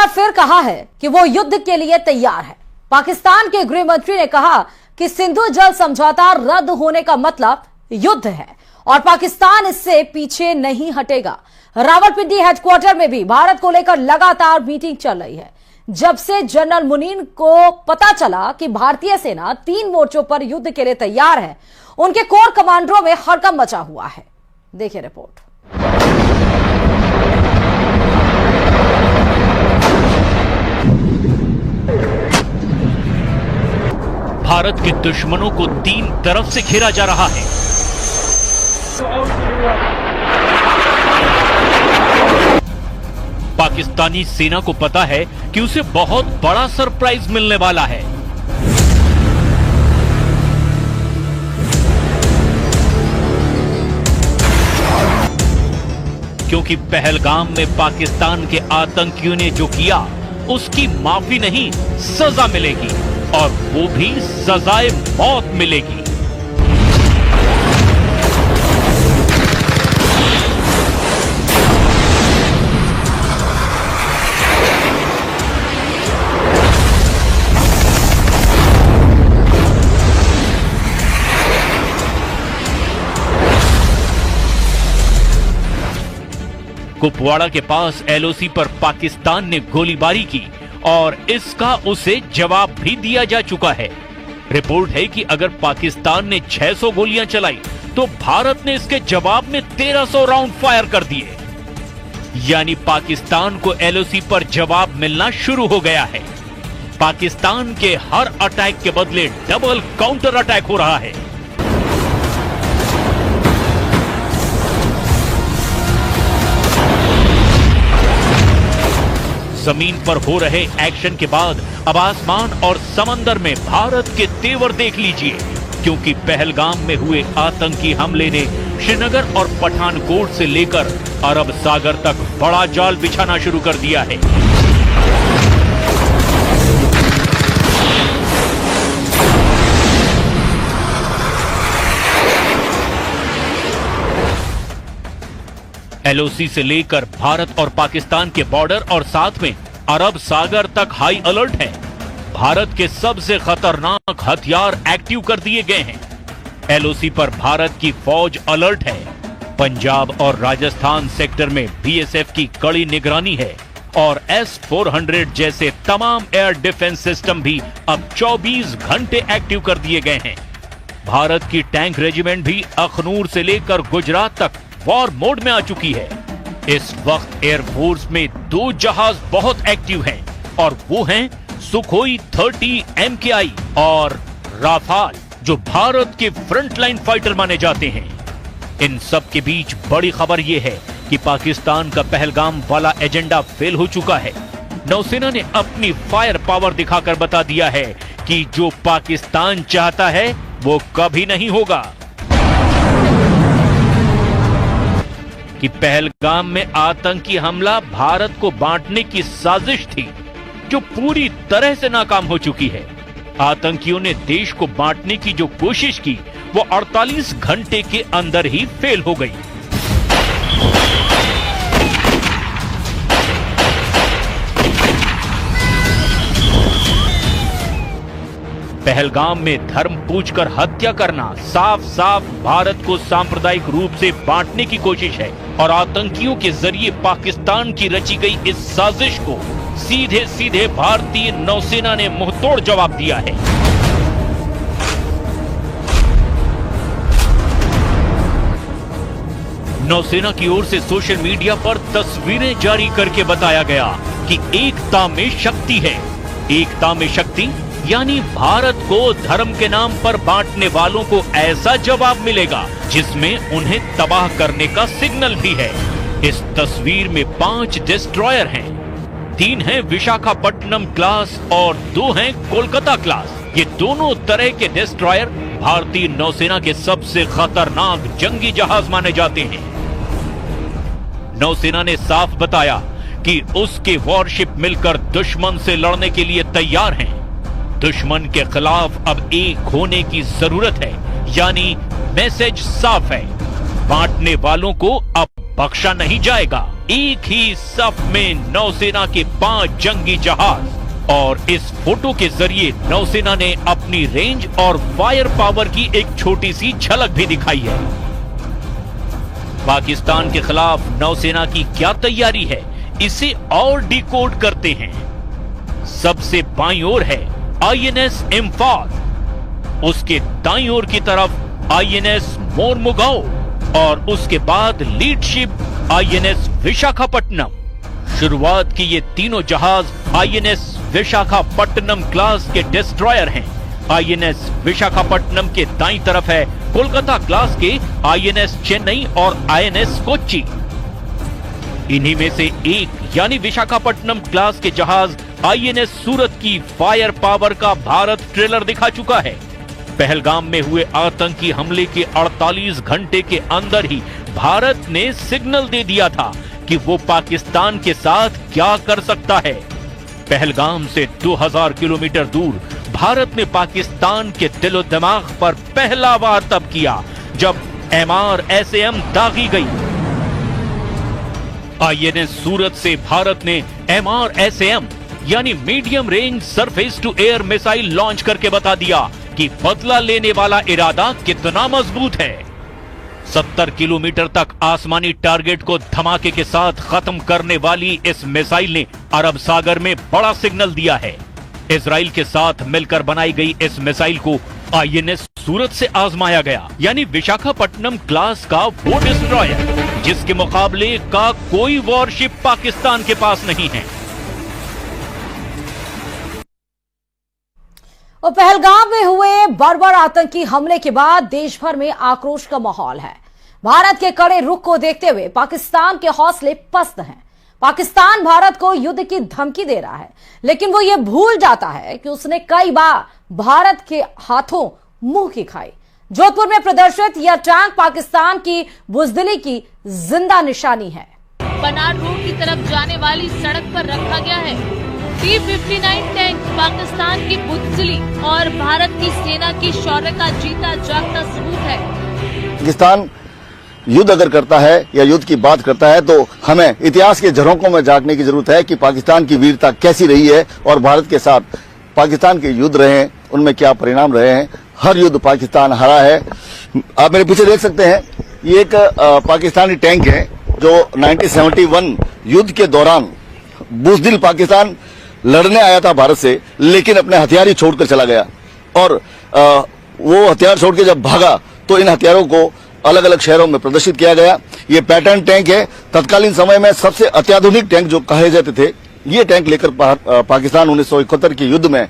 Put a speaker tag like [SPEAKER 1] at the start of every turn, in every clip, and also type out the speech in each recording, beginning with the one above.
[SPEAKER 1] बार फिर कहा है कि वो युद्ध के लिए तैयार है। पाकिस्तान के गृह मंत्री ने कहा कि सिंधु जल समझौता रद्द होने का मतलब युद्ध है और पाकिस्तान इससे पीछे नहीं हटेगा। रावलपिंडी हेडक्वार्टर में भी भारत को लेकर लगातार मीटिंग चल रही है। जब से जनरल मुनीर को पता चला कि भारतीय सेना 3 मोर्चों पर युद्ध के लिए तैयार है, उनके कोर कमांडरों में हड़कंप मचा हुआ है। देखिए रिपोर्ट।
[SPEAKER 2] भारत के दुश्मनों को 3 तरफ से घेरा जा रहा है। पाकिस्तानी सेना को पता है कि उसे बहुत बड़ा सरप्राइज मिलने वाला है। क्योंकि पहलगाम में पाकिस्तान के आतंकियों ने जो किया उसकी माफी नहीं, सजा मिलेगी और वो भी सजाए मौत मिलेगी। कुपवाड़ा के पास एलओसी पर पाकिस्तान ने गोलीबारी की और इसका उसे जवाब भी दिया जा चुका है। रिपोर्ट है कि अगर पाकिस्तान ने 600 गोलियां चलाई तो भारत ने इसके जवाब में 1300 राउंड फायर कर दिए। यानी पाकिस्तान को एलओसी पर जवाब मिलना शुरू हो गया है। पाकिस्तान के हर अटैक के बदले डबल काउंटर अटैक हो रहा है। जमीन पर हो रहे एक्शन के बाद अब आसमान और समंदर में भारत के तेवर देख लीजिए, क्योंकि पहलगाम में हुए आतंकी हमले ने श्रीनगर और पठानकोट से लेकर अरब सागर तक बड़ा जाल बिछाना शुरू कर दिया है। एलओसी से लेकर भारत और पाकिस्तान के बॉर्डर और साथ में अरब सागर तक हाई अलर्ट है। भारत के सबसे खतरनाक हथियार एक्टिव कर दिए गए हैं। एलओसी पर भारत की फौज अलर्ट है। पंजाब और राजस्थान सेक्टर में बीएसएफ की कड़ी निगरानी है और S-400 जैसे तमाम एयर डिफेंस सिस्टम भी अब 24 घंटे एक्टिव कर दिए गए हैं। भारत की टैंक रेजिमेंट भी अखनूर से लेकर गुजरात तक वॉर मोड में आ चुकी है। इस वक्त एयरफोर्स में 2 जहाज बहुत एक्टिव हैं और वो हैं सुखोई 30 MKI और राफाल, जो भारत के फ्रंटलाइन फाइटर माने जाते हैं। इन सब के बीच बड़ी खबर यह है कि पाकिस्तान का पहलगाम वाला एजेंडा फेल हो चुका है। नौसेना ने अपनी फायर पावर दिखाकर बता दिया है कि जो पाकिस्तान चाहता है वो कभी नहीं होगा। कि पहलगाम में आतंकी हमला भारत को बांटने की साजिश थी, जो पूरी तरह से नाकाम हो चुकी है। आतंकियों ने देश को बांटने की जो कोशिश की वो 48 घंटे के अंदर ही फेल हो गई। पहलगाम में धर्म पूछकर हत्या करना साफ साफ भारत को सांप्रदायिक रूप से बांटने की कोशिश है और आतंकियों के जरिए पाकिस्तान की रची गई इस साजिश को सीधे सीधे भारतीय नौसेना ने मुंहतोड़ जवाब दिया है। नौसेना की ओर से सोशल मीडिया पर तस्वीरें जारी करके बताया गया कि एकता में शक्ति है। एकता में शक्ति यानी भारत को धर्म के नाम पर बांटने वालों को ऐसा जवाब मिलेगा जिसमें उन्हें तबाह करने का सिग्नल भी है। इस तस्वीर में 5 डिस्ट्रॉयर हैं, 3 हैं विशाखापट्टनम क्लास और 2 हैं कोलकाता क्लास। ये दोनों तरह के डिस्ट्रॉयर भारतीय नौसेना के सबसे खतरनाक जंगी जहाज माने जाते हैं। नौसेना ने साफ बताया कि उसके वॉरशिप मिलकर दुश्मन से लड़ने के लिए तैयार हैं। दुश्मन के खिलाफ अब एक होने की जरूरत है, यानी मैसेज साफ है, बांटने वालों को अब बख्शा नहीं जाएगा। एक ही सफ में नौसेना के 5 जंगी जहाज। और इस फोटो के जरिए नौसेना ने अपनी रेंज और फायर पावर की एक छोटी सी झलक भी दिखाई है। पाकिस्तान के खिलाफ नौसेना की क्या तैयारी है, इसे और डिकोड करते हैं। सबसे बाईं ओर है आईएनएस इम्फाल, उसके दाईं ओर की तरफ आईएनएस मोरमुगाओ और उसके बाद लीड शिप आईएनएस विशाखापट्टनम। शुरुआत की ये तीनों जहाज आईएनएस विशाखापट्टनम क्लास के डिस्ट्रॉयर हैं। आईएनएस विशाखापट्टनम के दाईं तरफ है कोलकाता क्लास के आईएनएस चेन्नई और आईएनएस कोच्चि। इन्हीं में से एक यानी विशाखापट्टनम क्लास के जहाज आईएनएस सूरत की फायर पावर का भारत ट्रेलर दिखा चुका है। पहलगाम में हुए आतंकी हमले के 48 घंटे के अंदर ही भारत ने सिग्नल दे दिया था कि वो पाकिस्तान के साथ क्या कर सकता है। पहलगाम से 2000 किलोमीटर दूर भारत ने पाकिस्तान के दिलो दिमाग पर पहला वार तब किया जब MRSAM दागी गई। आईएनएस सूरत से भारत ने MRSAM यानी medium range surface to air missile launch करके बता दिया कि बदला लेने वाला इरादा कितना मजबूत है। 70 किलोमीटर तक आसमानी टारगेट को धमाके के साथ खत्म करने वाली इस मिसाइल ने अरब सागर में बड़ा सिग्नल दिया है। इजराइल के साथ मिलकर बनाई गई इस मिसाइल को आईएनएस सूरत से आजमाया गया, यानी विशाखापट्टनम क्लास का वो डिस्ट्रॉयर जिसके मुकाबले का कोई वॉरशिप पाकिस्तान के पास नहीं है।
[SPEAKER 1] और पहलगाम में हुए बर्बर आतंकी हमले के बाद देश भर में आक्रोश का माहौल है। भारत के कड़े रुख को देखते हुए पाकिस्तान के हौसले पस्त हैं। पाकिस्तान भारत को युद्ध की धमकी दे रहा है, लेकिन वो ये भूल जाता है कि उसने कई बार भारत के हाथों मुंह की खाई। जोधपुर में प्रदर्शित यह टैंक पाकिस्तान की बुजदिली की जिंदा निशानी है।
[SPEAKER 3] बनार रोड की तरफ जाने वाली सड़क पर रखा गया है T-59 टैंक पाकिस्तान की बुजदिली और भारत की सेना की शौर्य का जीता जागता सबूत है।
[SPEAKER 4] पाकिस्तान युद्ध अगर करता है या युद्ध की बात करता है तो हमें इतिहास के झरोकों में झांकने की जरूरत है कि पाकिस्तान की वीरता कैसी रही है और भारत के साथ पाकिस्तान के युद्ध रहे हैं, उनमें क्या परिणाम रहे हैं। हर युद्ध पाकिस्तान हारा है। आप मेरे पीछे देख सकते हैं, ये एक पाकिस्तानी टैंक है जो 1971 युद्ध के दौरान बुजदिल पाकिस्तान लड़ने आया था भारत से, लेकिन अपने हथियार ही छोड़कर चला गया। और वो हथियार छोड़ के जब भागा तो इन हथियारों को अलग अलग शहरों में प्रदर्शित किया गया। ये पैटर्न टैंक है। तत्कालीन समय में सबसे अत्याधुनिक टैंक जो कहे जाते थे, ये टैंक लेकर पाकिस्तान 1971 के युद्ध में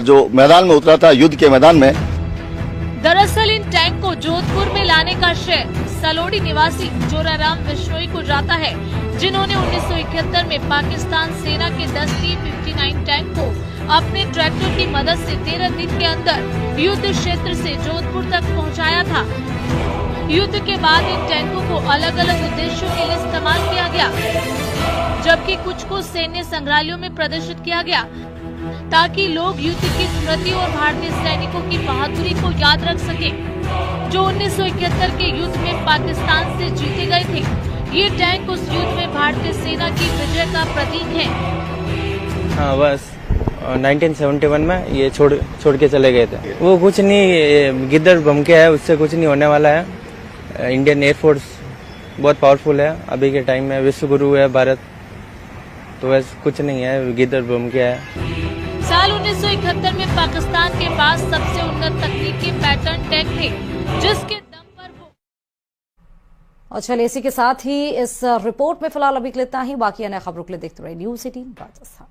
[SPEAKER 4] जो मैदान में उतरा था, युद्ध के मैदान में।
[SPEAKER 3] दरअसल इन टैंक को जोधपुर में लाने का श्रेय सलोड़ी निवासी जोराराम बिश्नोई को जाता है, जिन्होंने 1971 में पाकिस्तान सेना के 10 T-59 टैंक को अपने ट्रैक्टर की मदद से 13 दिन के अंदर युद्ध क्षेत्र से जोधपुर तक पहुंचाया था। युद्ध के बाद इन टैंकों को अलग अलग उद्देश्यों के लिए इस्तेमाल किया गया, जबकि कुछ को सैन्य संग्रहालयों में प्रदर्शित किया गया ताकि लोग युद्ध की स्मृति और भारतीय सैनिकों की बहादुरी को याद रख सके, जो 1971 के युद्ध में पाकिस्तान से जीते गए थे। ये टैंक उस युद्ध में भारतीय सेना की विजय का प्रतीक है।
[SPEAKER 5] हाँ, बस 1971 में ये छोड़ के चले गए थे। वो कुछ नहीं, गिद्दड़ बम के है, उससे कुछ नहीं होने वाला है। इंडियन एयरफोर्स बहुत पावरफुल है अभी के टाइम में, विश्व गुरु है भारत, तो वैसे कुछ नहीं है, गिद्दड़ बम के है।
[SPEAKER 3] साल 1971 में पाकिस्तान के पास सबसे उन्नत तकनीक के पैटर्न टैंक थे, जिसके दम पर वो।
[SPEAKER 1] और चलिए इसी के साथ ही इस रिपोर्ट में फिलहाल अभी इतना ही। बाकी अन्य खबरों के लिए देखते रहिए News 18 राजस्थान।